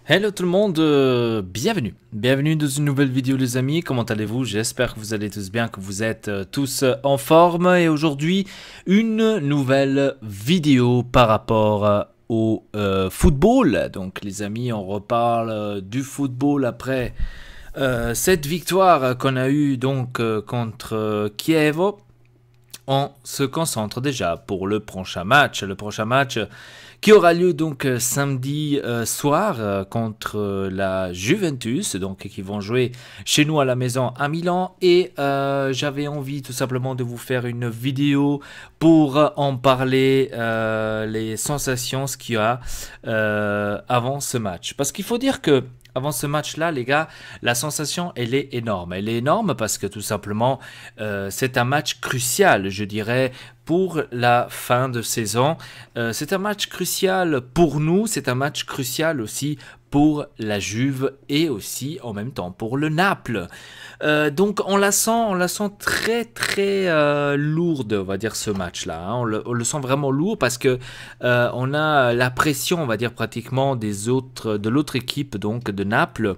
Hello tout le monde, bienvenue dans une nouvelle vidéo les amis, comment allez-vous? J'espère que vous allez tous bien, que vous êtes tous en forme et aujourd'hui une nouvelle vidéo par rapport au football. Donc les amis, on reparle du football après cette victoire qu'on a eue donc contre Kiev. On se concentre déjà pour le prochain match. Le prochain match qui aura lieu donc samedi soir contre la Juventus, donc qui vont jouer chez nous à la maison à Milan. Et j'avais envie tout simplement de vous faire une vidéo pour en parler, les sensations, ce qu'il y a avant ce match. Parce qu'il faut dire que avant ce match-là, les gars, la sensation, elle est énorme. Elle est énorme parce que tout simplement, c'est un match crucial, je dirais, pour la fin de saison. C'est un match crucial pour nous, c'est un match crucial aussi pour la Juve et aussi en même temps pour le Naples. Donc on la sent très lourde, on va dire ce match-là. Hein. On le sent vraiment lourd parce que on a la pression, on va dire pratiquement de l'autre équipe donc de Naples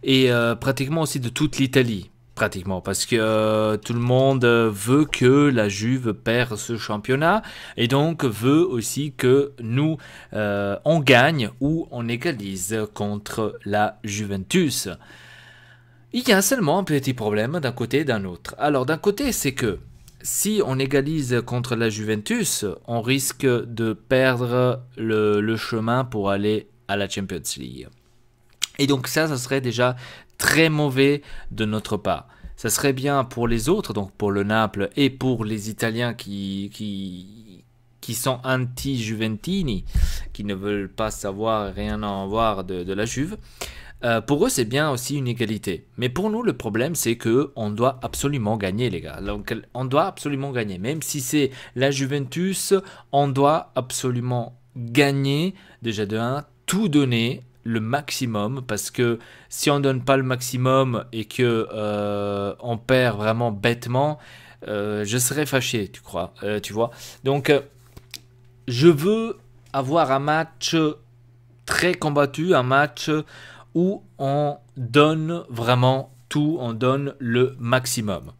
et pratiquement aussi de toute l'Italie. Pratiquement, parce que tout le monde veut que la Juve perd ce championnat et donc veut aussi que nous on gagne ou on égalise contre la Juventus. Il y a seulement un petit problème d'un côté et d'un autre. Alors d'un côté, c'est que si on égalise contre la Juventus, on risque de perdre le chemin pour aller à la Champions League. Et donc ça serait déjà très mauvais de notre part. Ça serait bien pour les autres, donc pour le Naples et pour les Italiens qui sont anti-Juventini, qui ne veulent pas savoir rien en voir de la Juve. Pour eux, c'est bien aussi une égalité. Mais pour nous, le problème, c'est que on doit absolument gagner, les gars. Donc, on doit absolument gagner. Même si c'est la Juventus, on doit absolument gagner. Déjà de 1, tout donner le maximum, parce que si on donne pas le maximum et que on perd vraiment bêtement, je serais fâché, tu vois. Donc, je veux avoir un match très combattu, un match où on donne vraiment tout, on donne le maximum.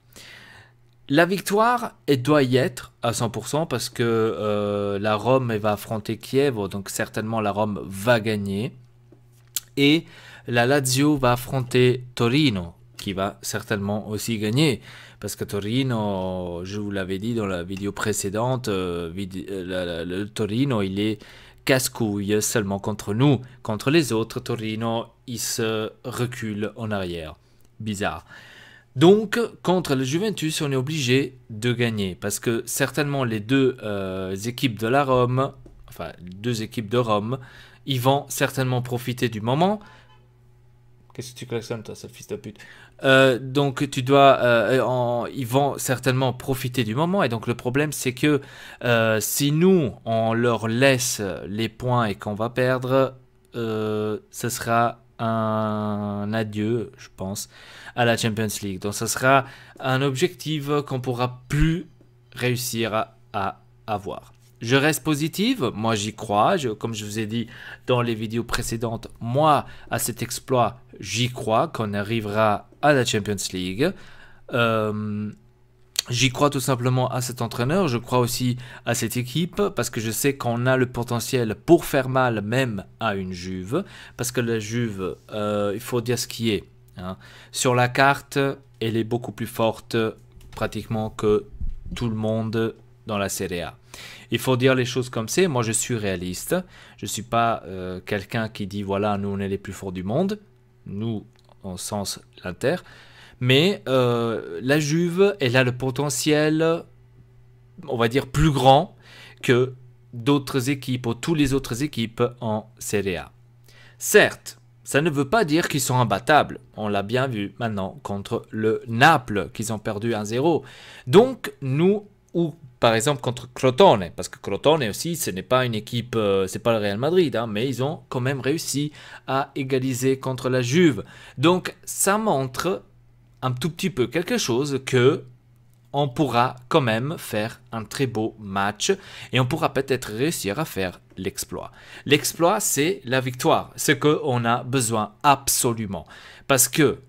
La victoire, elle doit y être à 100% parce que la Rome elle va affronter Kiev, donc certainement la Rome va gagner. Et la Lazio va affronter Torino, qui va certainement aussi gagner. Parce que Torino, je vous l'avais dit dans la vidéo précédente, le Torino, il est casse-couille seulement contre nous. Contre les autres, Torino, il se recule en arrière. Bizarre. Donc, contre le Juventus, on est obligé de gagner. Parce que certainement les deux équipes de la Rome, enfin, deux équipes de Rome, ils vont certainement profiter du moment. Qu'est-ce que tu klaxonnes, toi, sale fils de pute? Donc, ils vont certainement profiter du moment. Et donc, le problème, c'est que si nous, on leur laisse les points et qu'on va perdre, ce sera un adieu, je pense, à la Champions League. Donc, ce sera un objectif qu'on pourra plus réussir à avoir. Je reste positive, moi j'y crois, comme je vous ai dit dans les vidéos précédentes, moi à cet exploit j'y crois qu'on arrivera à la Champions League. J'y crois tout simplement à cet entraîneur, je crois aussi à cette équipe parce que je sais qu'on a le potentiel pour faire mal même à une Juve. Parce que la Juve, il faut dire ce qui est. Hein. Sur la carte, elle est beaucoup plus forte pratiquement que tout le monde dans la Serie A. Il faut dire les choses comme c'est. Moi, je suis réaliste. Je ne suis pas quelqu'un qui dit, voilà, nous, on est les plus forts du monde. Nous, en sens l'Inter. Mais la Juve, elle a le potentiel, on va dire, plus grand que d'autres équipes, ou toutes les autres équipes en Serie A. Certes, ça ne veut pas dire qu'ils sont imbattables. On l'a bien vu maintenant contre le Naples, qu'ils ont perdu 1-0. Donc, nous, ou par exemple contre Crotone, parce que Crotone aussi, ce n'est pas une équipe, c'est pas le Real Madrid, hein, mais ils ont quand même réussi à égaliser contre la Juve. Donc ça montre un tout petit peu quelque chose que on pourra quand même faire un très beau match et on pourra peut-être réussir à faire l'exploit. L'exploit, c'est la victoire, ce qu'on a besoin absolument. Parce que,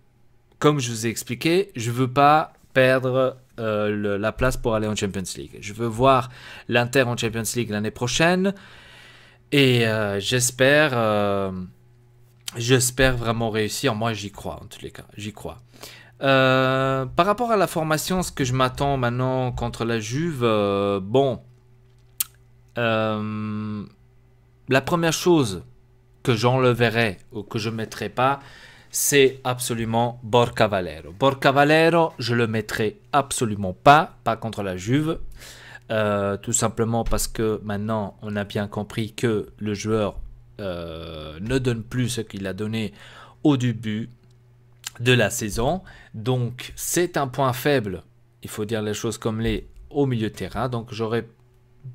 comme je vous ai expliqué, je ne veux pas perdre la place pour aller en Champions League. Je veux voir l'Inter en Champions League l'année prochaine et j'espère vraiment réussir. Moi, j'y crois en tous les cas, j'y crois. Par rapport à la formation, ce que je m'attends maintenant contre la Juve, la première chose que j'enleverai ou que je ne mettrai pas, c'est absolument Borja Valero. Borja Valero, je le mettrai absolument pas contre la Juve, tout simplement parce que maintenant on a bien compris que le joueur ne donne plus ce qu'il a donné au début de la saison, donc c'est un point faible, il faut dire les choses comme les au milieu de terrain. Donc j'aurais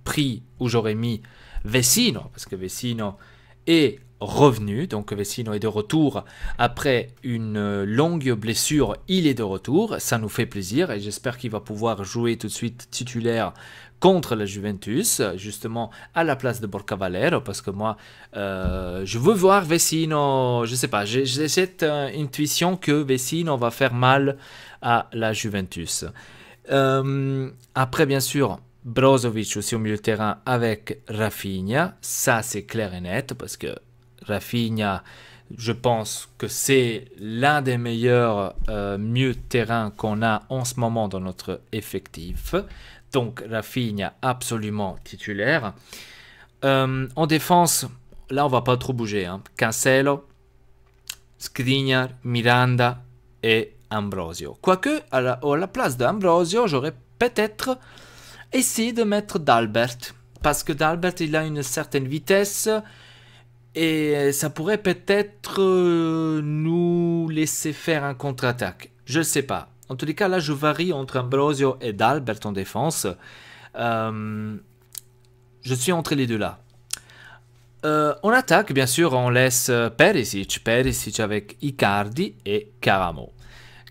pris ou j'aurais mis Vecino, parce que Vecino est revenu, donc Vecino est de retour après une longue blessure, il est de retour, ça nous fait plaisir et j'espère qu'il va pouvoir jouer tout de suite titulaire contre la Juventus, justement à la place de Borja Valero, parce que moi je veux voir Vecino, je sais pas, j'ai cette intuition que Vecino va faire mal à la Juventus. Après bien sûr Brozovic aussi au milieu de terrain avec Rafinha, ça c'est clair et net parce que Rafinha, je pense que c'est l'un des meilleurs milieux de terrain qu'on a en ce moment dans notre effectif. Donc Rafinha absolument titulaire. En défense, là on va pas trop bouger. Cancelo, Skriniar, Miranda et Ambrosio. Quoique à la place d'Ambrosio, j'aurais peut-être essayé de mettre Dalbert. Parce que Dalbert il a une certaine vitesse. Et ça pourrait peut-être nous laisser faire un contre-attaque. Je ne sais pas. En tous les cas, là, je varie entre Ambrosio et Dalbert en défense. Je suis entre les deux là. En attaque, bien sûr, on laisse Perisic. Perisic avec Icardi et Caramo.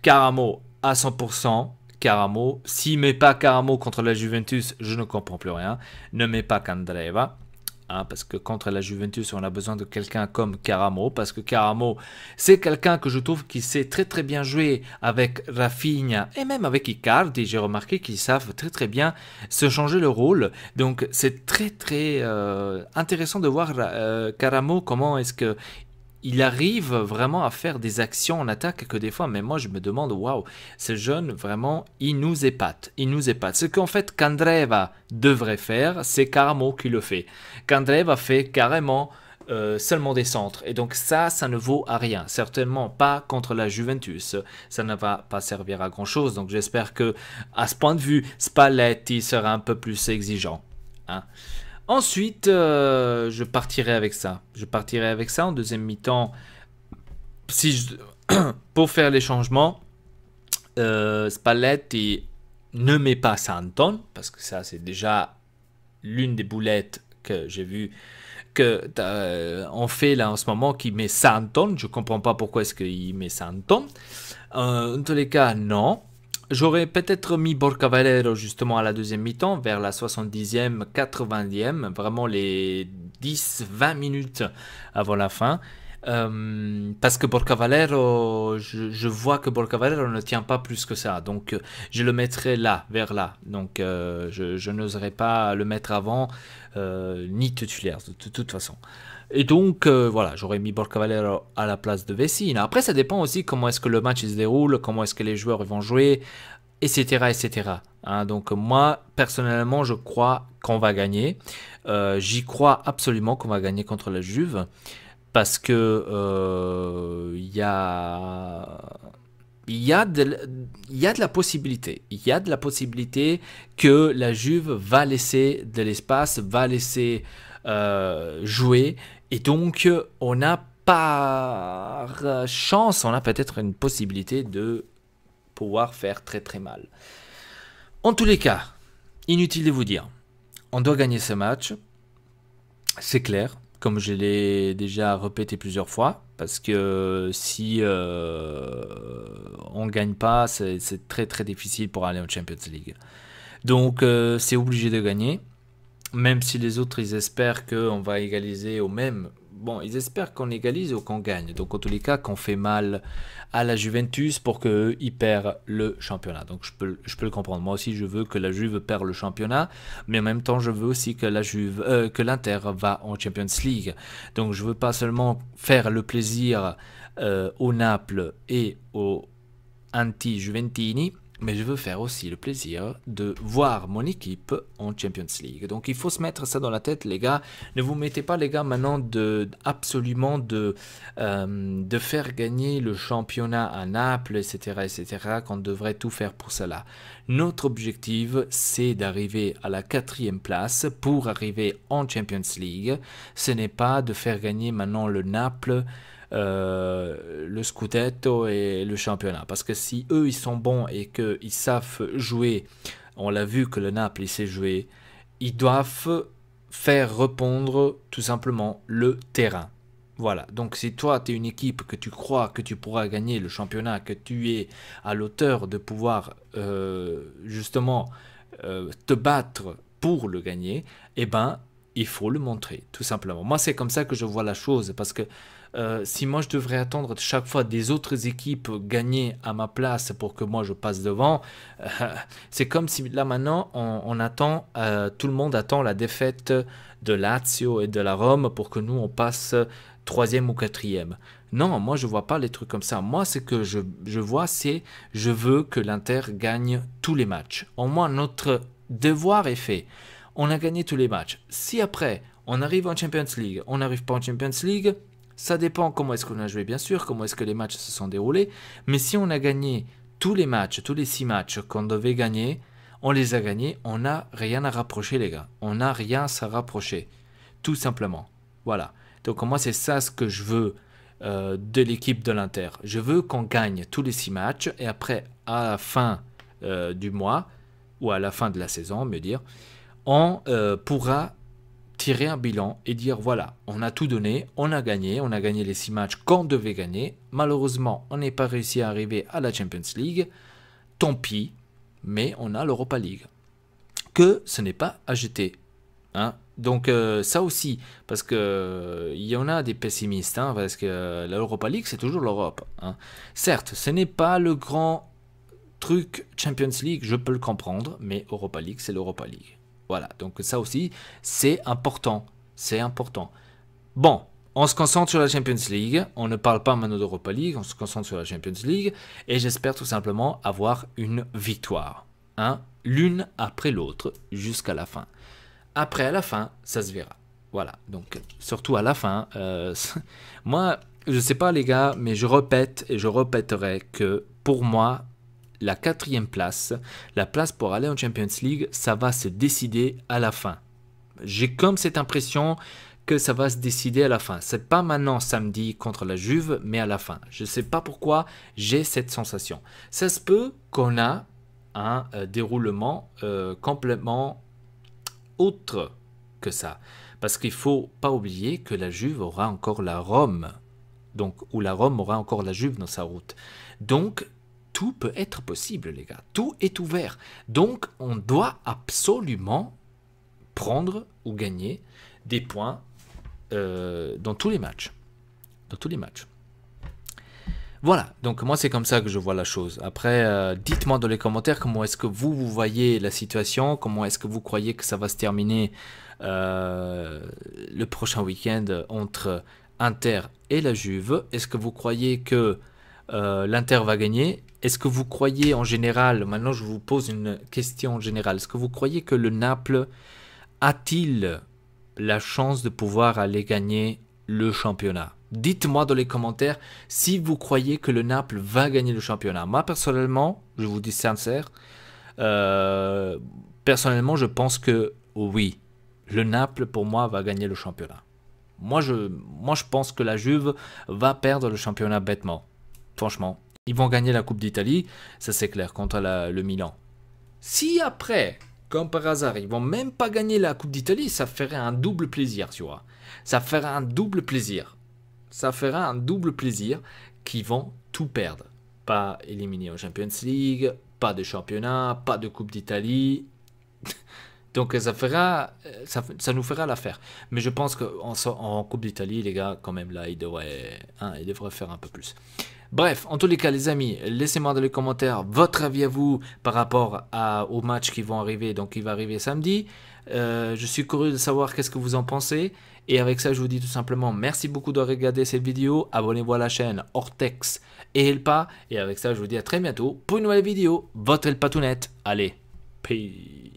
Caramo à 100%. Caramo. S'il ne met pas Caramo contre la Juventus, je ne comprends plus rien. Ne met pas Candreva. Parce que contre la Juventus, on a besoin de quelqu'un comme Caramo, parce que Caramo, c'est quelqu'un que je trouve qui sait très très bien jouer avec Rafinha et même avec Icardi. J'ai remarqué qu'ils savent très très bien se changer le rôle. Donc c'est très très intéressant de voir Caramo, comment est-ce que il arrive vraiment à faire des actions en attaque que des fois, mais moi je me demande, waouh, ce jeune vraiment, il nous épate, il nous épate. Ce qu'en fait Candreva devrait faire, c'est Caramo qui le fait. Candreva fait carrément seulement des centres, et donc ça ne vaut à rien, certainement pas contre la Juventus, ça ne va pas servir à grand chose, donc j'espère que à ce point de vue, Spalletti sera un peu plus exigeant. Ensuite, je partirai avec ça. Je partirai avec ça en deuxième mi-temps. Pour faire les changements, Spalletti ne met pas Santon, parce que ça, c'est déjà l'une des boulettes que j'ai vu qu'on fait là en ce moment, qui met Santon. Je ne comprends pas pourquoi est-ce qu'il met Santon. En tous les cas, non. J'aurais peut-être mis Borja Valero justement à la deuxième mi-temps, vers la 70e, 80e, vraiment les 10-20 minutes avant la fin. Parce que Borja Valero, je vois que Borja Valero ne tient pas plus que ça. Donc je le mettrai là, vers là. Donc je n'oserais pas le mettre avant, ni titulaire de toute façon. Et donc, voilà, j'aurais mis Borja Valero à la place de Vecino. Après, ça dépend aussi comment est-ce que le match il se déroule, comment est-ce que les joueurs vont jouer, etc. etc. Donc, moi, personnellement, je crois qu'on va gagner. J'y crois absolument qu'on va gagner contre la Juve. Parce que il y a de la possibilité. Il y a de la possibilité que la Juve va laisser de l'espace, va laisser jouer. Et donc, on a par chance, on a peut-être une possibilité de pouvoir faire très très mal. En tous les cas, inutile de vous dire, on doit gagner ce match. C'est clair. comme je l'ai déjà répété plusieurs fois, parce que si on ne gagne pas, c'est très très difficile pour aller en Champions League. Donc c'est obligé de gagner, même si les autres ils espèrent qu'on va égaliser au même. Bon, ils espèrent qu'on égalise ou qu'on gagne. Donc en tous les cas, qu'on fait mal à la Juventus pour qu'eux ils perdent le championnat. Donc je peux le comprendre. Moi aussi, je veux que la Juve perde le championnat, mais en même temps, je veux aussi que que l'Inter va en Champions League. Donc je veux pas seulement faire le plaisir au Naples et aux anti-Juventini, mais je veux faire aussi le plaisir de voir mon équipe en Champions League. Donc il faut se mettre ça dans la tête, les gars. Ne vous mettez pas, les gars, maintenant absolument de faire gagner le championnat à Naples, etc., qu'on devrait tout faire pour cela. Notre objectif, c'est d'arriver à la 4e place pour arriver en Champions League. Ce n'est pas de faire gagner maintenant le Naples, le Scudetto et le championnat. Parce que si eux ils sont bons et qu'ils savent jouer, on l'a vu que le Naples il sait jouer, ils doivent faire répondre tout simplement le terrain. Voilà, donc si toi tu es une équipe que tu crois que tu pourras gagner le championnat, que tu es à l'auteur de pouvoir justement te battre pour le gagner, eh ben il faut le montrer, tout simplement. Moi c'est comme ça que je vois la chose, parce que si moi je devrais attendre chaque fois des autres équipes gagner à ma place pour que moi je passe devant, c'est comme si là maintenant on attend, tout le monde attend la défaite de Lazio et de la Rome pour que nous on passe 3e ou 4e. Non, moi je vois pas les trucs comme ça. Moi ce que je vois c'est, je veux que l'Inter gagne tous les matchs. Au moins notre devoir est fait. On a gagné tous les matchs. Si après on arrive en Champions League, on n'arrive pas en Champions League, ça dépend comment est-ce qu'on a joué, bien sûr, comment est-ce que les matchs se sont déroulés. Mais si on a gagné tous les matchs, tous les 6 matchs qu'on devait gagner, on les a gagnés, on n'a rien à rapprocher, les gars. On n'a rien à se rapprocher, tout simplement. Voilà. Donc moi, c'est ça ce que je veux de l'équipe de l'Inter. Je veux qu'on gagne tous les 6 matchs et après, à la fin du mois, ou à la fin de la saison, mieux dire, on pourra tirer un bilan et dire voilà, on a tout donné, on a gagné les 6 matchs qu'on devait gagner. Malheureusement, on n'est pas réussi à arriver à la Champions League. Tant pis, mais on a l'Europa League. Que ce n'est pas à jeter. Hein. Donc ça aussi, parce que il y en a des pessimistes, hein, parce que l'Europa League c'est toujours l'Europe. Hein. Certes, ce n'est pas le grand truc Champions League, je peux le comprendre, mais Europa League c'est l'Europa League. Voilà, donc ça aussi, c'est important. C'est important. Bon, on se concentre sur la Champions League. On ne parle pas maintenant d'Europa League, on se concentre sur la Champions League. Et j'espère tout simplement avoir une victoire. Hein, l'une après l'autre, jusqu'à la fin. Après, à la fin, ça se verra. Voilà, donc surtout à la fin. Moi, je ne sais pas les gars, mais je répète et je répéterai que pour moi, la 4e place, la place pour aller en Champions League, ça va se décider à la fin. J'ai comme cette impression que ça va se décider à la fin. C'est pas maintenant samedi contre la Juve, mais à la fin. Je ne sais pas pourquoi j'ai cette sensation. Ça se peut qu'on a un déroulement complètement autre que ça. Parce qu'il ne faut pas oublier que la Juve aura encore la Rome. Donc, ou la Rome aura encore la Juve dans sa route. Donc, tout peut être possible, les gars. Tout est ouvert. Donc, on doit absolument prendre ou gagner des points dans tous les matchs. Dans tous les matchs. Voilà. Donc, moi, c'est comme ça que je vois la chose. Après, dites-moi dans les commentaires comment est-ce que vous voyez la situation. Comment est-ce que vous croyez que ça va se terminer le prochain week-end entre Inter et la Juve. Est-ce que vous croyez que l'Inter va gagner? Est-ce que vous croyez en général, maintenant je vous pose une question en général, est-ce que vous croyez que le Naples a-t-il la chance de pouvoir aller gagner le championnat? Dites-moi dans les commentaires si vous croyez que le Naples va gagner le championnat. Moi personnellement, je vous dis sincère, personnellement je pense que oui, le Naples pour moi va gagner le championnat. Moi je pense que la Juve va perdre le championnat bêtement. Franchement, ils vont gagner la Coupe d'Italie, ça c'est clair, contre le Milan. Si après, comme par hasard, ils vont même pas gagner la Coupe d'Italie, ça ferait un double plaisir, tu vois. Ça fera un double plaisir. Ça fera un double plaisir qu'ils vont tout perdre. Pas éliminé en Champions League, pas de championnat, pas de Coupe d'Italie. Donc ça nous fera l'affaire. Mais je pense qu'en Coupe d'Italie, les gars, quand même là, ils devraient faire un peu plus. Bref, en tous les cas, les amis, laissez-moi dans les commentaires votre avis à vous par rapport aux matchs qui vont arriver, donc qui va arriver samedi. Je suis curieux de savoir qu'est-ce que vous en pensez. Et avec ça, je vous dis tout simplement merci beaucoup de regarder cette vidéo. Abonnez-vous à la chaîne Ortex et Elpa. Et avec ça, je vous dis à très bientôt pour une nouvelle vidéo. Votre Elpatounette. Allez, peace.